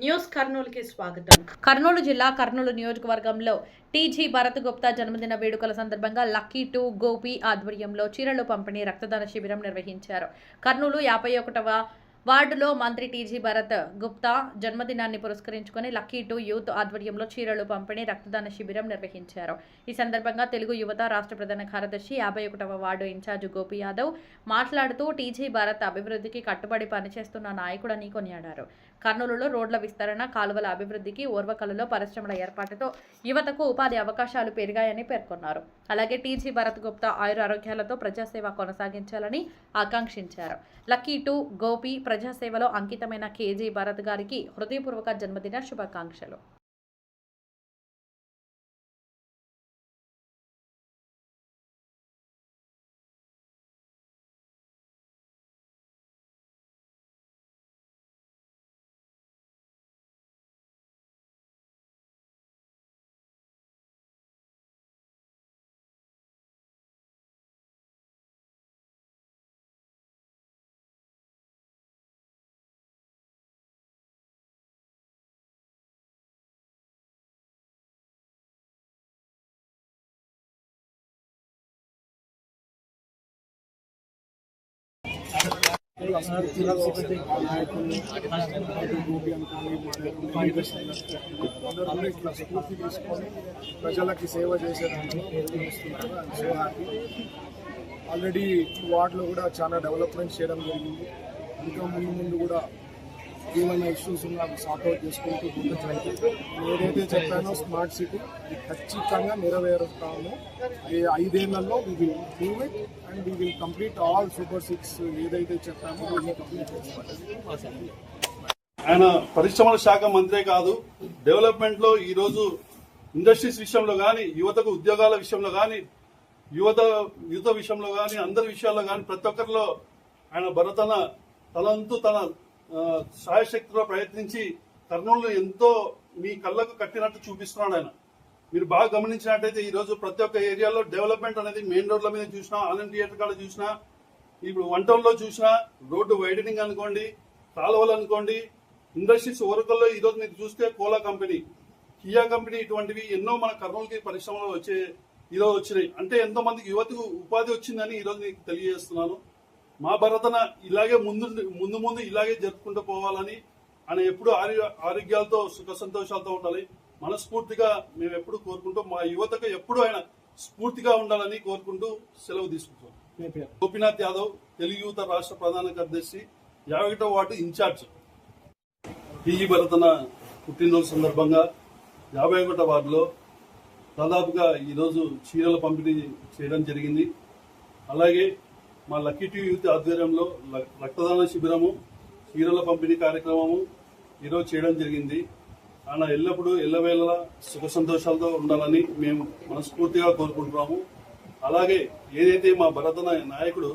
News కర్నూలుకి స్వాగతం. కర్నూలు జిల్లా కర్నూలు నియోజకవర్గంలో టీజీ భరత్ గుప్తా జన్మదిన వేడుకల సందర్భంగా లక్కీ 2 గోపి ఆధ్వర్యంలో చీరలు పంపిణీ రక్తదాన శిబిరం నిర్వహించారు. కర్నూలు 51వ వార్డులో మంత్రి టీజీ భరత్ గుప్తా జన్మదినాన్ని పురస్కరించుకొని లక్కీ 2 యూత్ ఆధ్వర్యంలో చీరలు పంపిణీ రక్తదాన శిబిరం నిర్వహించారు. ఈ సందర్భంగా తెలుగు యువత రాష్ట్ర ప్రధాన కార్యదర్శి 51వ వార్డు ఇన్ఛార్జ్ గోపి యాదవ్ మాట్లాడుతూ టీజీ భరత్ అభివృద్ధికి కట్టుబడి పనిచేస్తున్న నాయకుడని కొనియాడారు. కర్నూలులో రోడ్ల విస్తరణ, కాలువల అభివృద్ధికి, ఓర్వకల్లులో పరిశ్రమల ఏర్పాటుతో యువతకు ఉపాధి అవకాశాలు పెరిగాయని పేర్కొన్నారు. అలాగే టీజీ భరత్ గుప్తా ఆయురారోగ్యాలతో ప్రజాసేవ కొనసాగించాలని ఆకాంక్షించారు. లక్కీ 2 గోపి ప్రజాసేవలో అంకితమైన కేజీ భరత్ గారికి హృదయపూర్వక జన్మదిన శుభాకాంక్షలు. ప్రజలకి సేవ చేసేదాన్ని సో హ్యాపీ. ఆల్రెడీ వార్డులో కూడా చాలా డెవలప్మెంట్ చేయడం జరిగింది. ఇంకా ముందు కూడా ఏమైనా ఇష్యూస్ ఉన్నా అవి సార్ట్అవుట్ చేసుకుంటూ ఏదైతే చెప్పానో స్మార్ట్ సిటీ ఖచ్చితంగా నెరవేరుస్తాము. 5 ఏళ్లలో we will do it and we will complete all super 6 ఏదైతే చెప్పామో కంప్లీట్ చేస్తాం. ఆయన పరిశ్రమల శాఖ మంత్రే కాదు, డెవలప్మెంట్ లో ఈరోజు ఇండస్ట్రీస్ విషయంలో కానీ, యువతకు ఉద్యోగాల విషయంలో కానీ, యువత విషయంలో కానీ, అందరి విషయాల్లో కానీ ప్రతి ఒక్కరిలో ఆయన భరతన తనంతు తన సాయశక్తిలో ప్రయత్నించి కర్నూలు ఎంతో మీ కళ్ళకు కట్టినట్టు చూపిస్తున్నాడు ఆయన. మీరు బాగా గమనించినట్టయితే ఈ రోజు ప్రతి ఒక్క ఏరియాలో డెవలప్మెంట్ అనేది మెయిన్ రోడ్ల మీద చూసినా, ఆనంద్ థియేటర్ కాడ చూసినా, ఇప్పుడు 1 టౌన్ లో చూసినా, రోడ్డు వైడనింగ్ అనుకోండి, కాలువలు అనుకోండి, ఇండస్ట్రీస్ ఓరకల్లో ఈ రోజు మీరు చూస్తే కోలా కంపెనీ, కియా కంపెనీ, ఇటువంటివి ఎన్నో మన కర్నూలుకి పరిశ్రమలు ఈరోజు వచ్చినాయి. అంటే ఎంతో మందికి యువతకు ఉపాధి వచ్చిందని ఈ రోజు మీకు తెలియజేస్తున్నాను. మా భరతన ఇలాగే ముందు ఇలాగే జరుపుకుంటూ పోవాలని, ఆయన ఎప్పుడు ఆరోగ్యాలతో సుఖ సంతోషాలతో ఉండాలి మనస్ఫూర్తిగా మేము ఎప్పుడు కోరుకుంటూ, మా యువతకు ఎప్పుడు ఆయన స్ఫూర్తిగా ఉండాలని కోరుకుంటూ సెలవు తీసుకుంటాం. గోపీనాథ్ యాదవ్, తెలుగు యువత రాష్ట్ర ప్రధాన కార్యదర్శి, 51వ వార్డు ఇన్ఛార్జ్. టీజీ భరతన పుట్టినరోజు సందర్భంగా 51వ వార్డులో దాదాపుగా ఈరోజు చీరల పంపిణీ చేయడం జరిగింది. అలాగే మా లక్కీ 2 యూత్ ఆధ్వర్యంలో రక్తదాన శిబిరము, చీరల పంపిణీ కార్యక్రమము ఈరోజు చేయడం జరిగింది. ఆయన ఎల్లప్పుడూ ఎల్లవేళలా సుఖ సంతోషాలతో ఉండాలని మేము మనస్ఫూర్తిగా కోరుకుంటున్నాము. అలాగే ఏదైతే మా భరతన నాయకుడు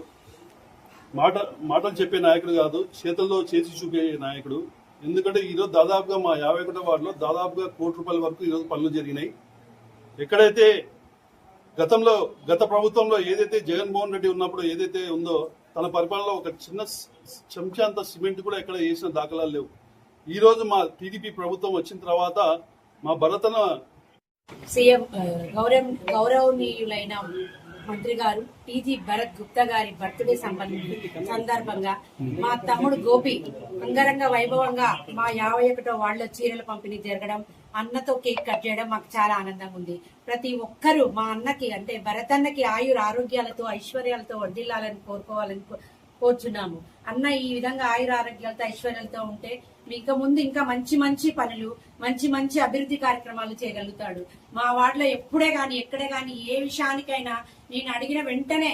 మాటలు చెప్పే నాయకుడు కాదు, చేతుల్లో చేసి చూపే నాయకుడు. ఎందుకంటే ఈరోజు దాదాపుగా మా 51వ వార్డులో దాదాపుగా ₹1 కోటి వరకు ఈరోజు పనులు జరిగినాయి. ఎక్కడైతే గత ప్రభుత్వంలో ఏదైతే జగన్మోహన్ రెడ్డి ఉన్నప్పుడు ఏదైతే ఉందో, తన పరిపాలనలో ఒక చిన్న చెంచాంత సిమెంట్ కూడా ఎక్కడ వేసిన దాఖలాలు లేవు. ఈ రోజు మా టీడీపీ ప్రభుత్వం వచ్చిన తర్వాత మా భరతన సీఎం గౌరవనీయులైన మంత్రి గారు టీజీ భరత్ గుప్తా గారి బర్త్డే సందర్భంగా మా తమ్ముడు గోపి అంగరంగ వైభవంగా మా 51వ వార్డులో చీరల పంపిణీ జరగడం, అన్నతో కేక్ కట్ చేయడం మాకు చాలా ఆనందంగా ఉంది. ప్రతి ఒక్కరూ మా అన్నకి, అంటే భరత్ అన్నకి ఆరోగ్యాలతో ఐశ్వర్యాలతో వర్ధిల్లాలని కోరుచున్నాము. అన్న ఈ విధంగా ఆరోగ్యాలతో ఐశ్వర్యాలతో ఉంటే ఇంకా ముందు ఇంకా మంచి పనులు, మంచి అభివృద్ధి కార్యక్రమాలు చేయగలుగుతాడు. మా వార్డులో ఎప్పుడే గాని ఎక్కడే గాని ఏ విషయానికైనా నేను అడిగిన వెంటనే,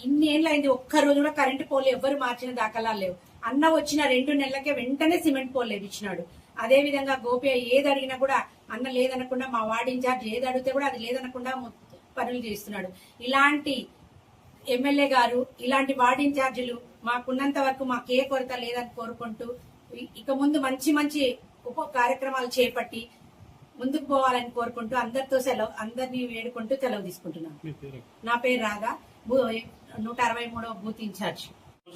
ఇన్నేళ్ళైంది ఒక్క రోజు కూడా కరెంటు పోలు ఎవ్వరు మార్చిన దాఖలాలు లేవు. అన్న వచ్చిన 2 నెలలకే వెంటనే సిమెంట్ పోలు ఇచ్చినాడు. అదే విధంగా గోపి ఏది అడిగినా కూడా అన్న లేదనకుండా, మా వార్డు ఇన్ఛార్జ్ ఏది అడిగితే కూడా అది లేదనకుండా పనులు చేస్తున్నాడు. ఇలాంటి ఎమ్మెల్యే గారు, ఇలాంటి వార్డు ఇన్ఛార్జీలు మాకున్నంత వరకు మాకే కొరత లేదని కోరుకుంటూ ఇక ముందు మంచి కార్యక్రమాలు చేపట్టి ముందుకు పోవాలని కోరుకుంటూ అందరినీ వేడుకుంటూ సెలవు తీసుకుంటున్నాను. నా పేరు రాధా, 163వ బూత్ ఇన్ఛార్జ్.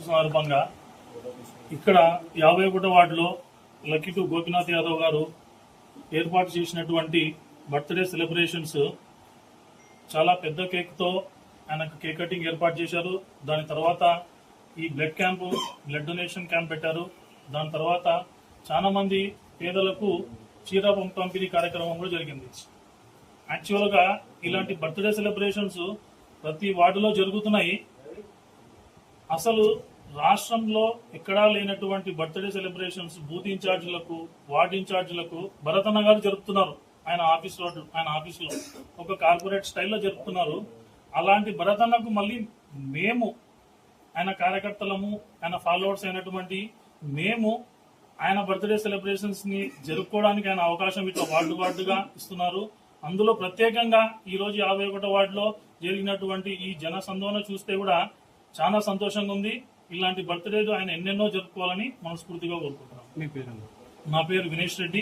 సందర్భంగా ఇక్కడ 51వ వార్డులో లక్కీ టు గోపీనాథ్ యాదవ్ గారు ఏర్పాటు చేసినటువంటి బర్త్డే సెలబ్రేషన్స్ చాలా పెద్ద కేక్తో ఆయనకు కేక్ కటింగ్ ఏర్పాటు చేశారు. దాని తర్వాత ఈ బ్లడ్ డొనేషన్ క్యాంప్ పెట్టారు. దాని తర్వాత చాలా మంది పేదలకు చీర పంపిణీ కార్యక్రమం కూడా జరిగింది. యాక్చువల్గా ఇలాంటి బర్త్డే సెలబ్రేషన్స్ ప్రతి వార్డులో జరుగుతున్నాయి. అసలు రాష్ట్రంలో ఎక్కడా లేనటువంటి బర్త్డే సెలబ్రేషన్స్ బూత్ ఇన్ఛార్జీలకు, వార్డు ఇన్ఛార్జీలకు భరతన్న గారు జరుపుతున్నారు. ఆయన ఆఫీసులో ఒక కార్పొరేట్ స్టైల్లో జరుపుతున్నారు. అలాంటి భరతన్నకు మళ్ళీ మేము ఆయన కార్యకర్తలము, ఆయన ఫాలోవర్స్ అయినటువంటి మేము ఆయన బర్త్డే సెలబ్రేషన్స్ ని జరుపుకోవడానికి ఆయన అవకాశం ఇట్లా వార్డుగా ఇస్తున్నారు. అందులో ప్రత్యేకంగా ఈ రోజు 51వ వార్డులో జరిగినటువంటి ఈ జన సందోహన చూస్తే కూడా చాలా సంతోషంగా ఉంది. ఇలాంటి బర్త్డేలు ఆయన ఎన్నెన్నో జరుపుకోవాలని మనస్ఫూర్తిగా కోరుకుంటున్నాం. మీ పేరు? నా పేరు వినేష్ రెడ్డి.